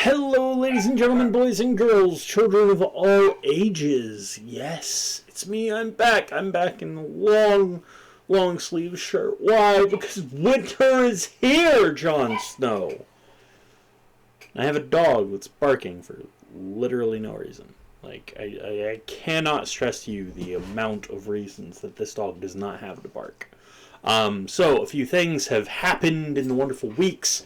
Hello, ladies and gentlemen, boys and girls, children of all ages. Yes, it's me. I'm back. I'm back in the long sleeve shirt. Why? Because winter is here, Jon Snow. I have a dog that's barking for literally no reason. Like, I cannot stress to you the amount of reasons that this dog does not have to bark. So, a few things have happened in the wonderful weeks.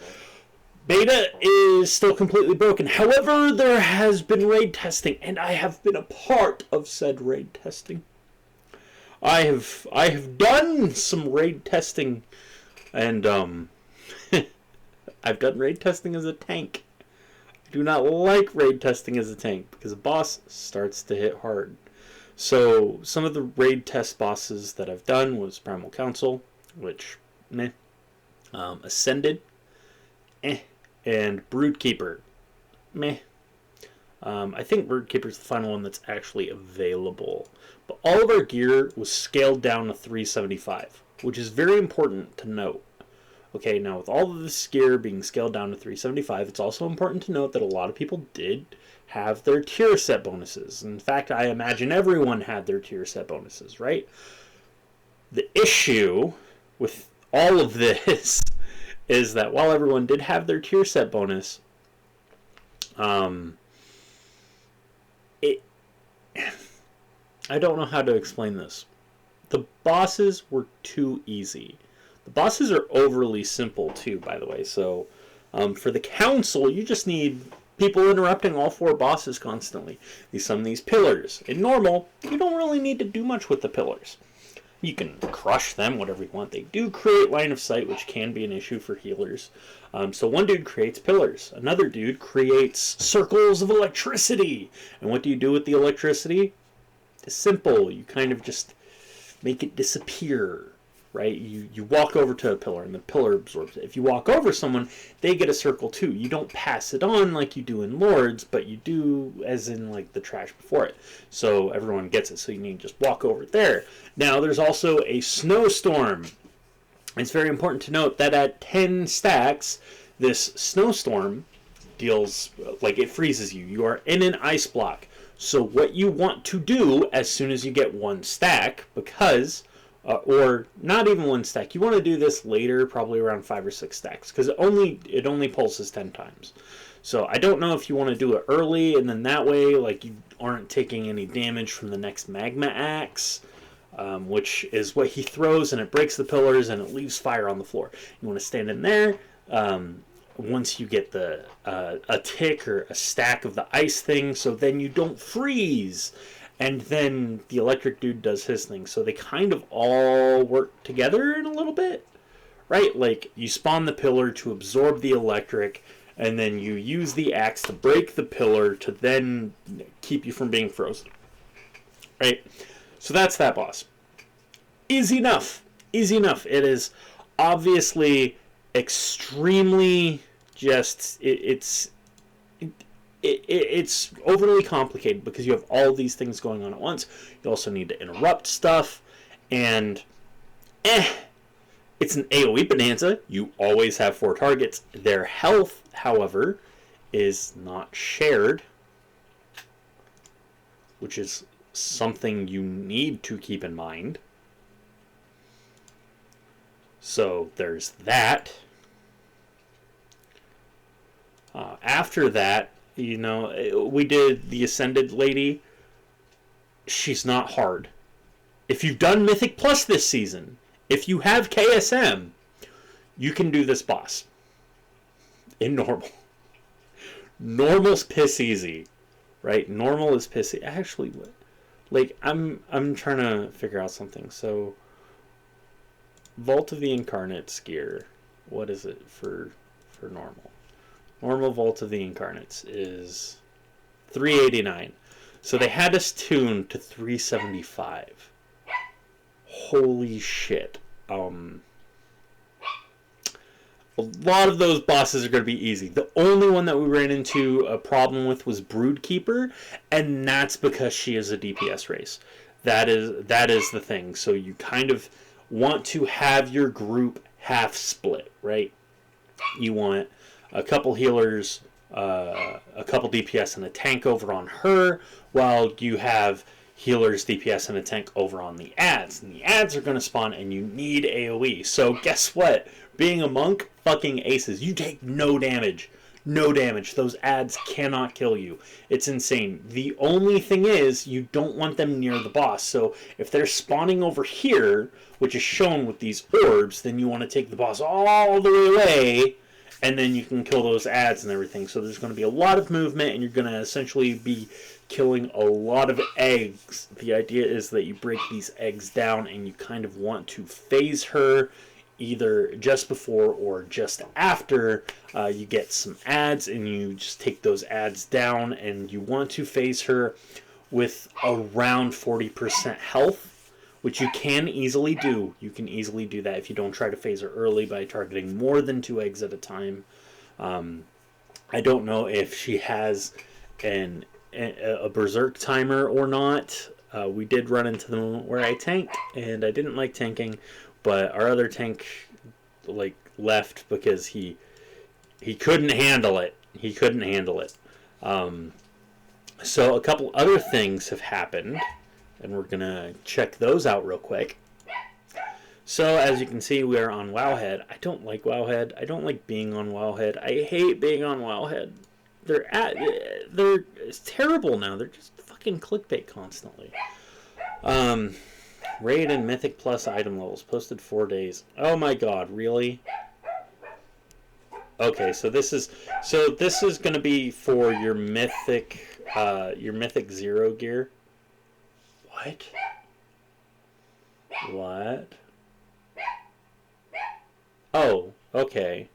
Beta is still completely broken. However, there has been raid testing, and I have been a part of said raid testing. I have done some raid testing, and I've done raid testing as a tank. I do not like raid testing as a tank because the boss starts to hit hard. So some of the raid test bosses that I've done was Primal Council, which meh. Ascended, and Broodkeeper, meh. I think Broodkeeper's the final one that's actually available. But all of our gear was scaled down to 375, which is very important to note. Okay, now with all of this gear being scaled down to 375, it's also important to note that a lot of people did have their tier set bonuses. In fact, I imagine everyone had their tier set bonuses, right? The issue with all of this is that while everyone did have their tier set bonus, I don't know how to explain this. The bosses were too easy. The bosses are overly simple too, by the way. So for the council, you just need people interrupting all four bosses constantly. Some of these pillars. In normal, you don't really need to do much with the pillars. You can crush them, whatever you want. They do create line of sight, which can be an issue for healers. So one dude creates pillars. Another dude creates circles of electricity. And what do you do with the electricity? It's simple. You kind of just make it disappear, right? You walk over to a pillar, and the pillar absorbs it. If you walk over someone, they get a circle too. You don't pass it on like you do in Lords, but you do as in like the trash before it. So everyone gets it, so you need to just walk over there. Now, there's also a snowstorm. It's very important to note that at 10 stacks, this snowstorm deals, like, it freezes you. You are in an ice block. So what you want to do as soon as you get one stack, because, or not even one stack, you want to do this later, probably around 5 or 6 stacks, because it only pulses 10 times. So I don't know if you want to do it early, and then that way, like, you aren't taking any damage from the next magma axe, which is what he throws, and it breaks the pillars, and it leaves fire on the floor. You want to stand in there. Once you get a tick or a stack of the ice thing, so then you don't freeze. And then the electric dude does his thing. So they kind of all work together in a little bit, right? Like, you spawn the pillar to absorb the electric, and then you use the axe to break the pillar to then keep you from being frozen, right? So that's that boss. Easy enough. Easy enough. It is obviously extremely just... It's overly complicated because you have all these things going on at once. You also need to interrupt stuff, and it's an AoE bonanza. You always have 4 targets. Their health, however, is not shared, which is something you need to keep in mind. So there's that. After that, you know, we did the Ascended Lady. She's not hard. If you've done Mythic Plus this season, if you have KSM, you can do this boss. In normal. Normal's piss easy, right? Normal is pissy. Actually, like, I'm trying to figure out something. So, Vault of the Incarnates gear, what is it for normal? Normal Vault of the Incarnates is 389. So they had us tuned to 375. Holy shit. A lot of those bosses are going to be easy. The only one that we ran into a problem with was Broodkeeper, and that's because she is a DPS race. That is the thing. So you kind of want to have your group half split, right? You want a couple healers a couple DPS and a tank over on her, while you have healers, DPS, and a tank over on the ads. And the ads are going to spawn, and you need AoE. So guess what? Being a monk, fucking aces. You take no damage. No damage. Those ads cannot kill you. It's insane. The only thing is, you don't want them near the boss. So if they're spawning over here, which is shown with these orbs, then you want to take the boss all the way away, and then you can kill those ads and everything. So there's going to be a lot of movement, and you're going to essentially be killing a lot of eggs. The idea is that you break these eggs down, and you kind of want to phase her either just before or just after you get some ads, and you just take those ads down, and you want to phase her with around 40% health, which you can easily do. You can easily do that if you don't try to phase her early by targeting more than 2 eggs at a time. I don't know if she has a berserk timer or not. We did run into the moment where I tanked, and I didn't like tanking, but our other tank left because he couldn't handle it. He couldn't handle it. So a couple other things have happened, and we're gonna check those out real quick. So as you can see, we are on Wowhead. I don't like Wowhead. I don't like being on Wowhead. I hate being on Wowhead. It's terrible now. They're just fucking clickbait constantly. Raid and Mythic Plus item levels posted 4 days. Oh my god, really? Okay, so this is going to be for your Mythic 0 gear. What? Oh, okay.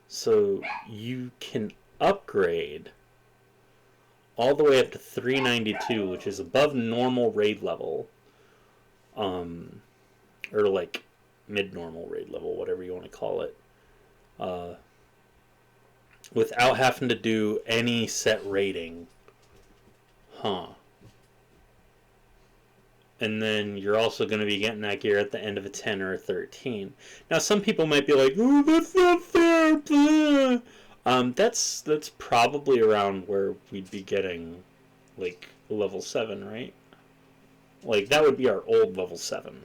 So you can upgrade all the way up to 392, which is above normal raid level. Or mid-normal raid level, whatever you want to call it. Without having to do any set rating. Huh. And then you're also going to be getting that gear at the end of a 10 or a 13. Now, some people might be like, oh, that's not fair, blah. That's probably around where we'd be getting, level 7, right? That would be our old level 7.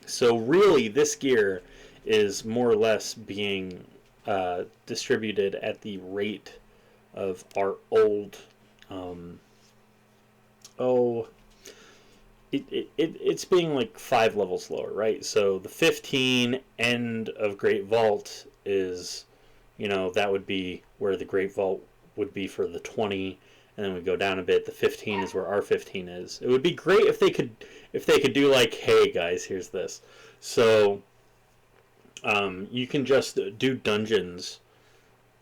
So really, this gear is more or less being distributed at the rate of our old... It's being 5 levels lower, right? So the 15 end of Great Vault is, that would be where the Great Vault would be for the 20, and then we go down a bit. The 15 is where our 15 is. It would be great if they could do hey guys, here's this. So you can just do dungeons.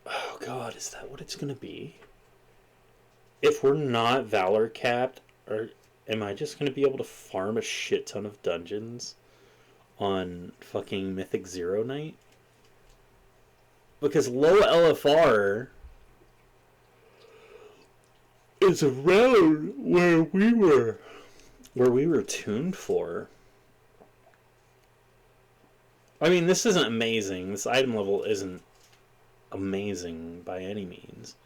Oh god, is that what it's gonna be? If we're not Valor capped, or am I just gonna be able to farm a shit ton of dungeons on fucking Mythic 0 night? Because low LFR is around where we were tuned for. I mean, this isn't amazing. This item level isn't amazing by any means.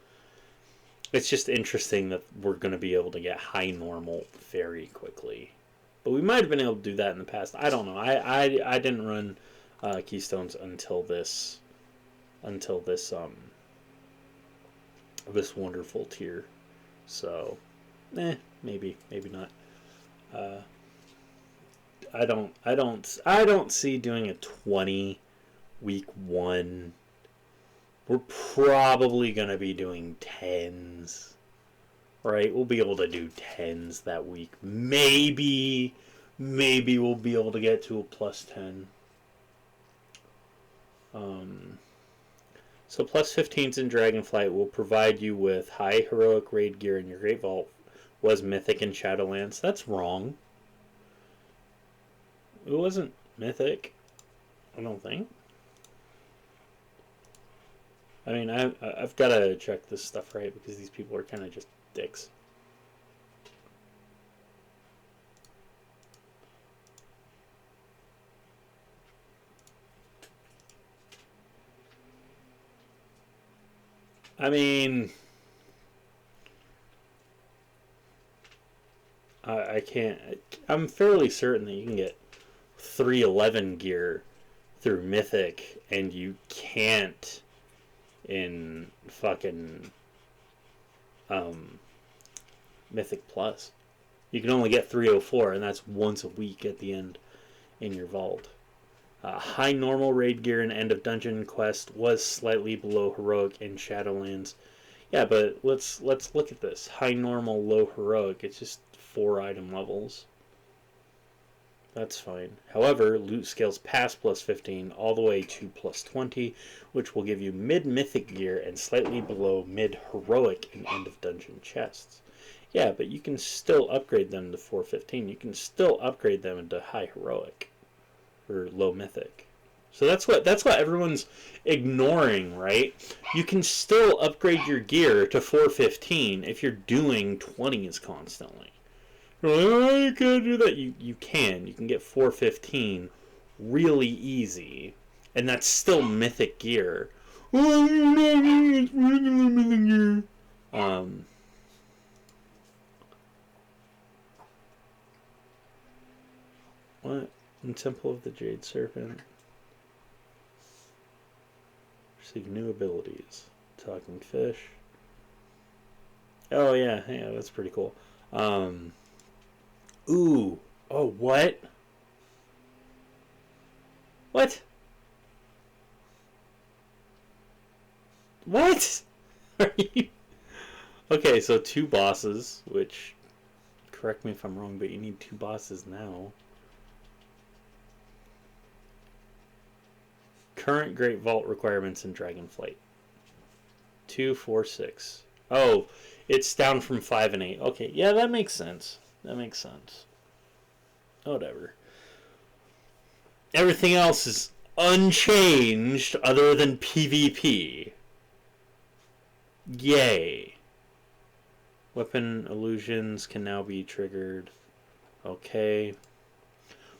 It's just interesting that we're going to be able to get high normal very quickly. But we might have been able to do that in the past. I don't know. I didn't run Keystones until this wonderful tier. So, maybe not. I don't see doing a 20 week 1. We're probably gonna be doing 10s, right? We'll be able to do 10s that week. Maybe we'll be able to get to a plus 10. So plus 15s in Dragonflight will provide you with high heroic raid gear in your Great Vault. Was Mythic in Shadowlands. That's wrong. It wasn't Mythic, I don't think. I mean, I've got to check this stuff right, because these people are kind of just dicks. I mean, I can't. I'm fairly certain that you can get 311 gear through Mythic, and you can't in fucking Mythic Plus. You can only get 304, and that's once a week at the end in your vault. High normal raid gear and end of dungeon quest was slightly below heroic in Shadowlands. Yeah, but let's look at this. High normal, low heroic. It's just 4 item levels. That's fine. However, loot scales past plus 15 all the way to plus 20, which will give you mid-mythic gear and slightly below mid-heroic in end-of-dungeon chests. Yeah, but you can still upgrade them to 415. You can still upgrade them into high heroic or low mythic. So that's what everyone's ignoring, right? You can still upgrade your gear to 415 if you're doing 20s constantly. Oh, you can't do that. You can. You can get 415 really easy. And that's still mythic gear. It's regular mythic gear. What? In Temple of the Jade Serpent. Receive new abilities. Talking fish. Oh yeah, that's pretty cool. Ooh. Oh, what? What? What? Are you... Okay, so 2 bosses, which... Correct me if I'm wrong, but you need 2 bosses now. Current Great Vault requirements in Dragonflight. 2, 4, 6. Oh, it's down from 5 and 8. Okay, yeah, that makes sense. That makes sense. Whatever. Everything else is unchanged other than PvP. Yay. Weapon illusions can now be triggered. Okay.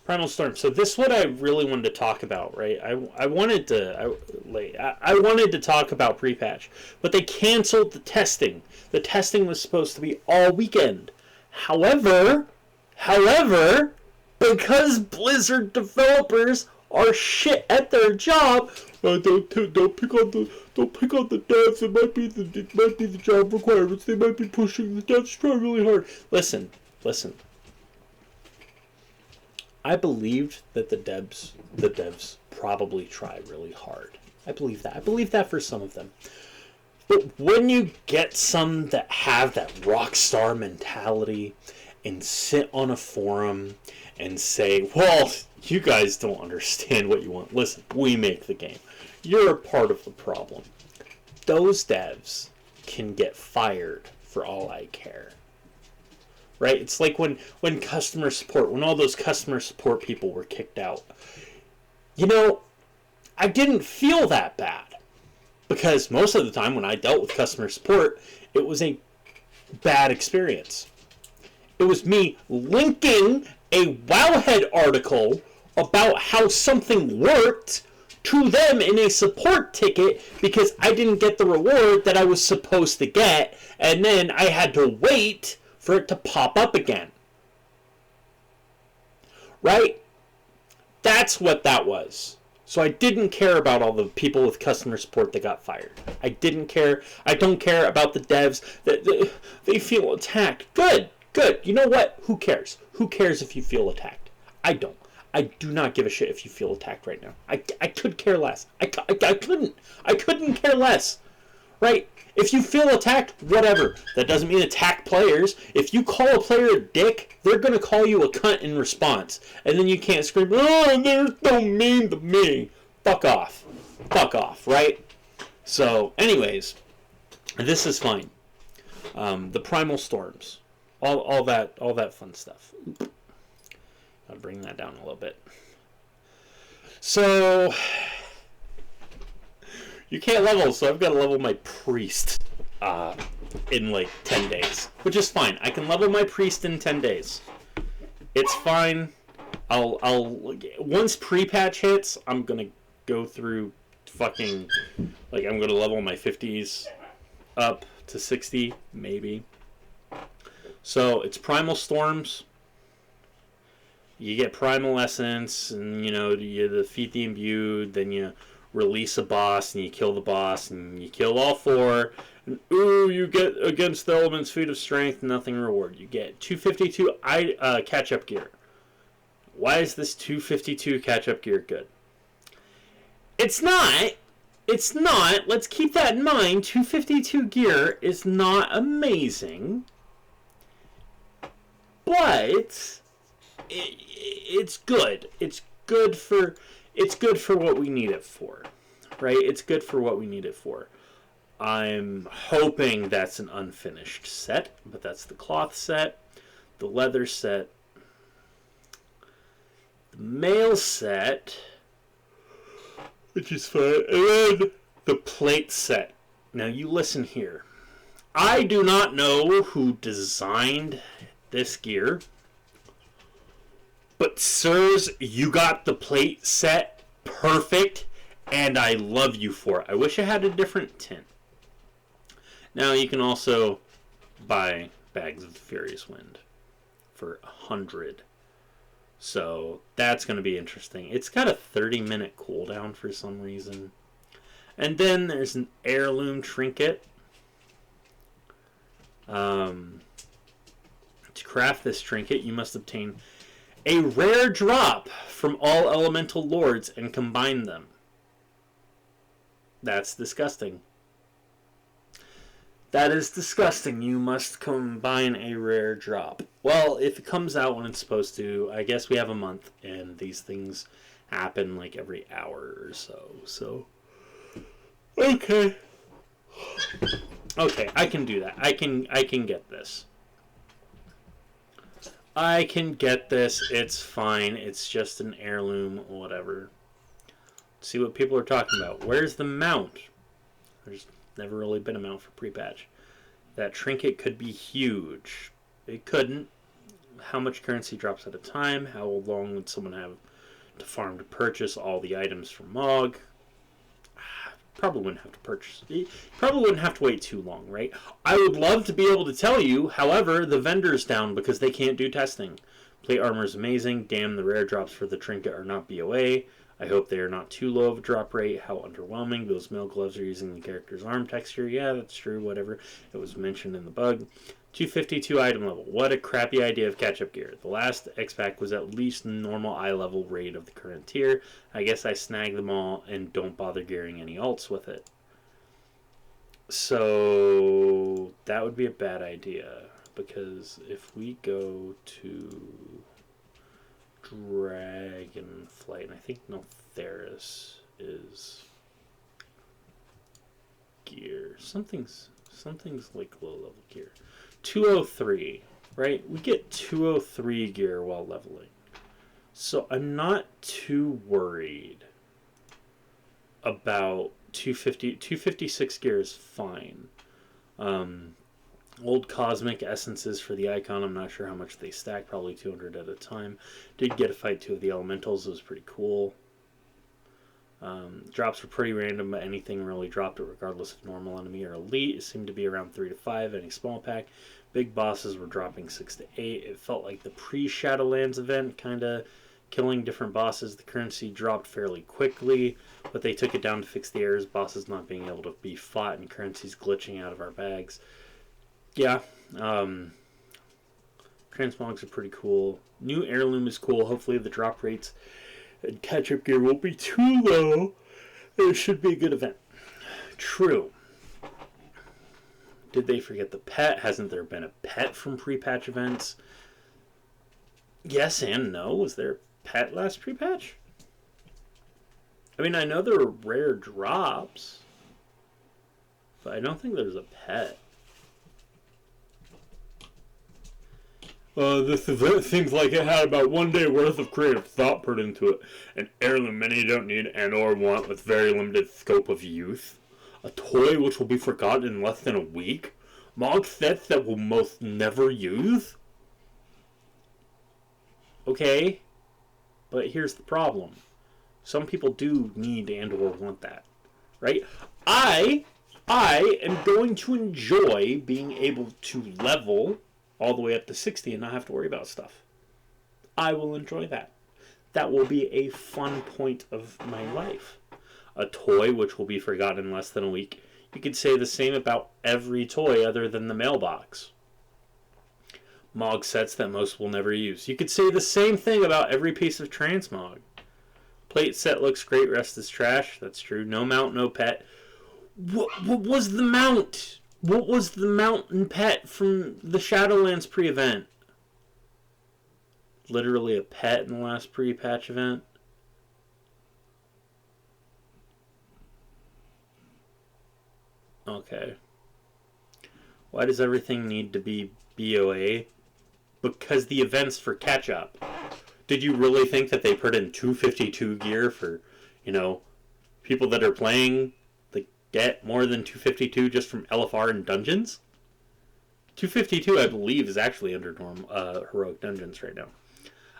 Primal Storm. So this is what I really wanted to talk about, right? I wanted to talk about pre-patch, but they canceled the testing. The testing was supposed to be all weekend. However, because Blizzard developers are shit at their job, don't pick on the devs. It might be the job requirements. They might be pushing the devs to try really hard. Listen. I believed that the devs probably try really hard. I believe that. I believe that for some of them. But when you get some that have that rockstar mentality and sit on a forum and say, well, you guys don't understand what you want. Listen, we make the game. You're a part of the problem. Those devs can get fired for all I care. Right? It's like when customer support, when all those customer support people were kicked out. You know, I didn't feel that bad. Because most of the time when I dealt with customer support, it was a bad experience. It was me linking a Wowhead article about how something worked to them in a support ticket because I didn't get the reward that I was supposed to get, and then I had to wait for it to pop up again. Right? That's what that was. So I didn't care about all the people with customer support that got fired. I didn't care. I don't care about the devs that they feel attacked. Good. You know what? Who cares? Who cares if you feel attacked? I don't. I do not give a shit if you feel attacked right now. I could care less. I couldn't care less. Right? If you feel attacked, whatever. That doesn't mean attack players. If you call a player a dick, they're going to call you a cunt in response. And then you can't scream, oh, they're so mean to me. Fuck off. Right? So, anyways, this is fine. The Primal Storms. All that fun stuff. I'll bring that down a little bit. So... You can't level, so I've got to level my priest in like 10 days. Which is fine. I can level my priest in 10 days. It's fine. I'll once pre-patch hits, I'm gonna go through fucking, like, I'm gonna level my 50s up to 60, maybe. So it's Primal Storms. You get Primal Essence, and you defeat the Imbued, then you release a boss, and you kill the boss, and you kill all 4. And ooh, you get against the Element's Feat of Strength, nothing reward. You get 252 catch-up gear. Why is this 252 catch-up gear good? It's not. It's not. Let's keep that in mind. 252 gear is not amazing. But it's good. It's good for what we need it for. Right? It's good for what we need it for. I'm hoping that's an unfinished set, but that's the cloth set, the leather set, the mail set, which is fun, and then the plate set. Now you listen here. I do not know who designed this gear, but sirs, you got the plate set perfect, and I love you for it. I wish I had a different tint. Now you can also buy bags of Furious Wind for 100. So that's going to be interesting. It's got a 30-minute cooldown for some reason. And then there's an heirloom trinket. To craft this trinket, you must obtain a rare drop from all elemental lords and combine them. That's disgusting. That is disgusting. You must combine a rare drop. Well, if it comes out when it's supposed to, I guess we have a month, and these things happen like every hour or so. So, okay. Okay, I can do that. I can get this. I can get this. It's fine. It's just an heirloom, whatever. Let's see what people are talking about. Where's the mount? There's never really been a mount for pre-patch. That trinket could be huge. It couldn't. How much currency drops at a time? How long would someone have to farm to purchase all the items from Mog? Probably wouldn't have to purchase. Probably wouldn't have to wait too long, right? I would love to be able to tell you. However, the vendor's down because they can't do testing. Plate armor is amazing. Damn, the rare drops for the trinket are not BOA. I hope they are not too low of a drop rate. How underwhelming. Those mail gloves are using the character's arm texture. Yeah, that's true. Whatever. It was mentioned in the bug. 252 item level. What a crappy idea of catch-up gear. The last X-Pack was at least normal eye level rate of the current tier. I guess I snag them all and don't bother gearing any alts with it. So that would be a bad idea. Because if we go to Dragonflight, and I think Notheris is gear. Something's like low level gear. 203, right? We get 203 gear while leveling. So I'm not too worried about 250. 256 gear is fine. Old Cosmic Essences for the icon. I'm not sure how much they stack. Probably 200 at a time. Did get to fight 2 of the elementals. It was pretty cool. Drops were pretty random, but anything really dropped it regardless of normal enemy or elite. It seemed to be around 3 to 5, any small pack. Big bosses were dropping 6 to 8. It felt like the pre-Shadowlands event, kind of killing different bosses. The currency dropped fairly quickly, but they took it down to fix the errors, bosses not being able to be fought, and currencies glitching out of our bags. Yeah, transmogs are pretty cool. New heirloom is cool. Hopefully the drop rates and catch-up gear won't be too low. It should be a good event. True. Did they forget the pet? Hasn't there been a pet from pre-patch events? Yes and no. Was there a pet last pre-patch? I mean, I know there were rare drops, but I don't think there's a pet. This event seems like it had about 1 day worth of creative thought put into it. An heirloom many don't need and or want with very limited scope of use. A toy which will be forgotten in less than a week. Mog sets that we'll most never use. Okay, but here's the problem. Some people do need and or want that, right? I I am going to enjoy being able to level all the way up to 60 and not have to worry about stuff. I will enjoy that. That will be a fun point of my life. A toy which will be forgotten in less than a week. You could say the same about every toy other than the mailbox. Mog sets that most will never use. You could say the same thing about every piece of transmog. Plate set looks great, rest is trash. That's true. No mount, no pet. What was the mount? What was the mount and pet from the Shadowlands pre-event? Literally a pet in the last pre-patch event. Okay. Why does everything need to be BOA? Because the event's for catch-up. Did you really think that they put in 252 gear for, people that are playing that get more than 252 just from LFR and dungeons? 252, I believe, is actually under heroic dungeons right now.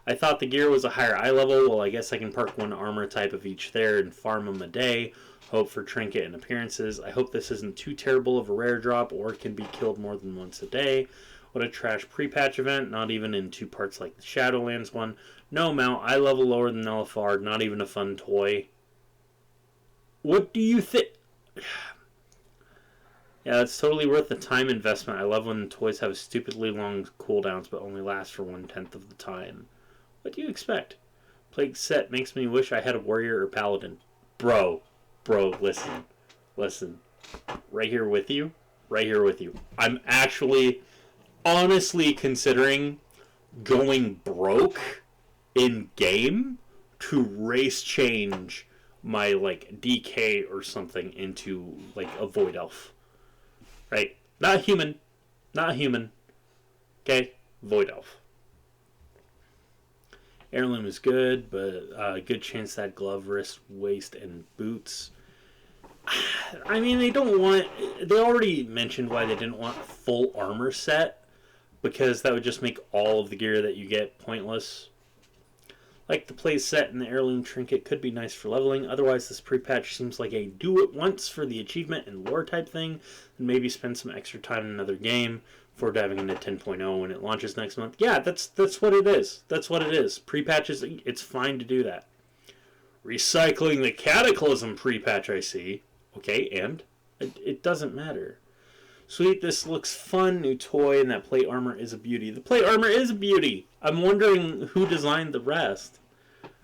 I thought the gear was a higher eye level. Well, I guess I can park one armor type of each there and farm them a day. Hope for trinket and appearances. I hope this isn't too terrible of a rare drop or can be killed more than once a day. What a trash pre-patch event, not even in 2 parts like the Shadowlands one. No mount, eye level lower than LFR, not even a fun toy. What do you think? Yeah, it's totally worth the time investment. I love when toys have stupidly long cooldowns but only last for 1/10 of the time. What do you expect? Plague set makes me wish I had a warrior or paladin. Bro, listen. Right here with you. I'm actually honestly considering going broke in game to race change my DK or something into a void elf. Right? Not human. Okay? Void elf. Heirloom is good, but good chance that glove, wrist, waist, and boots. I mean, they already mentioned why they didn't want a full armor set, because that would just make all of the gear that you get pointless. Like the play set and the heirloom trinket could be nice for leveling. Otherwise, this pre-patch seems like a do-it-once for the achievement and lore type thing, and maybe spend some extra time in another game before diving into 10.0 when it launches next month. Yeah, that's what it is. That's what it is. Pre-patches, it's fine to do that. Recycling the Cataclysm pre-patch, I see. Okay, and? It doesn't matter. Sweet, this looks fun. New toy, and that plate armor is a beauty. The plate armor is a beauty. I'm wondering who designed the rest.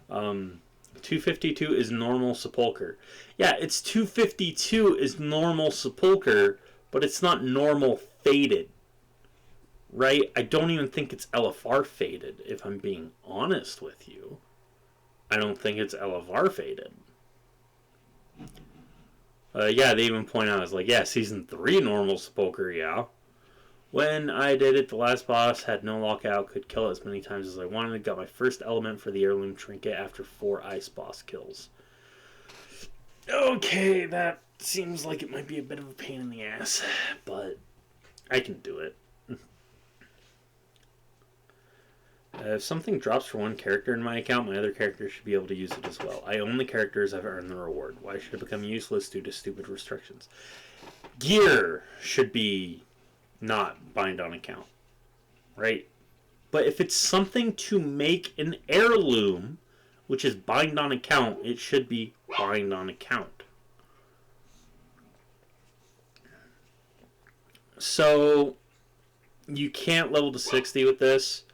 252 is normal sepulcher. Yeah, it's 252 is normal sepulcher, but it's not normal faded. Right? I don't even think it's LFR faded, if I'm being honest with you. I don't think it's LFR faded. Yeah, they even point out, Season 3 normal sepulcher, yeah. When I did it, the last boss had no lockout, could kill it as many times as I wanted. Got my first element for the heirloom trinket after 4 ice boss kills. Okay, that seems like it might be a bit of a pain in the ass, but I can do it. If something drops for one character in my account, my other characters should be able to use it as well. I own the characters, I've earned the reward. Why should it become useless due to stupid restrictions? Gear should be not bind on account, right? But if it's something to make an heirloom, which is bind on account, it should be bind on account. So you can't level to 60 with this.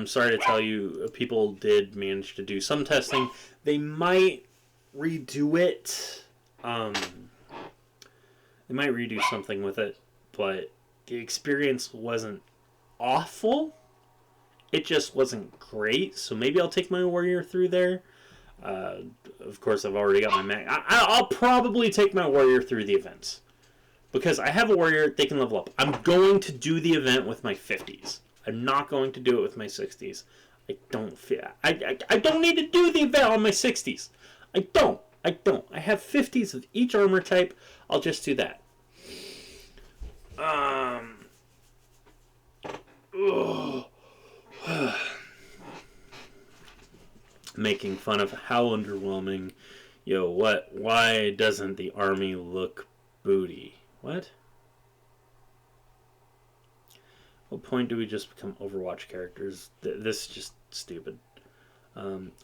Sorry to tell you, people did manage to do some testing. They might redo it. They might redo something with it, but the experience wasn't awful. It just wasn't great. So maybe I'll take my warrior through there. Of course, I've already got my mag. I'll probably take my warrior through the events, because I have a warrior. They can level up. I'm going to do the event with my 50s. I'm not going to do it with my 60s. I don't need to do the event on my 60s. I don't. I have 50s of each armor type. I'll just do that. Making fun of how underwhelming. Why doesn't the army look booty. What? What point do we just become Overwatch characters? This is just stupid.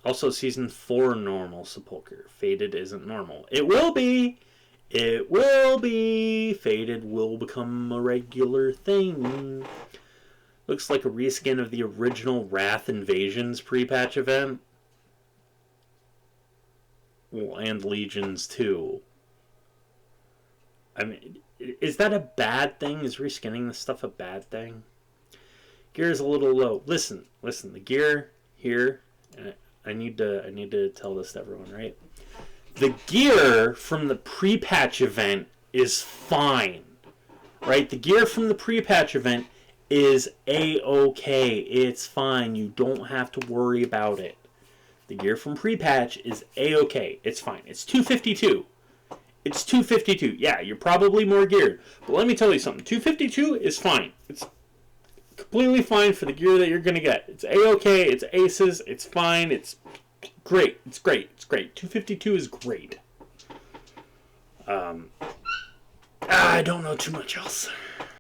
Also, Season 4 normal Sepulcher. Faded isn't normal. It will be! It will be! Faded will become a regular thing. Looks like a reskin of the original Wrath Invasions pre-patch event. Well, and Legions too. I mean, is that a bad thing? Is reskinning this stuff a bad thing? Gear is a little low. Listen. The gear here. I need to tell this to everyone, right? The gear from the pre-patch event is fine, right? The gear from the pre-patch event is A-okay. It's fine. You don't have to worry about it. The gear from pre-patch is A-okay. It's fine. It's 252. It's 252. Yeah, you're probably more geared. But let me tell you something. 252 is fine. It's completely fine for the gear that you're going to get. It's A-okay. It's aces. It's fine. It's great. It's great. It's great. 252 is great. I don't know too much else.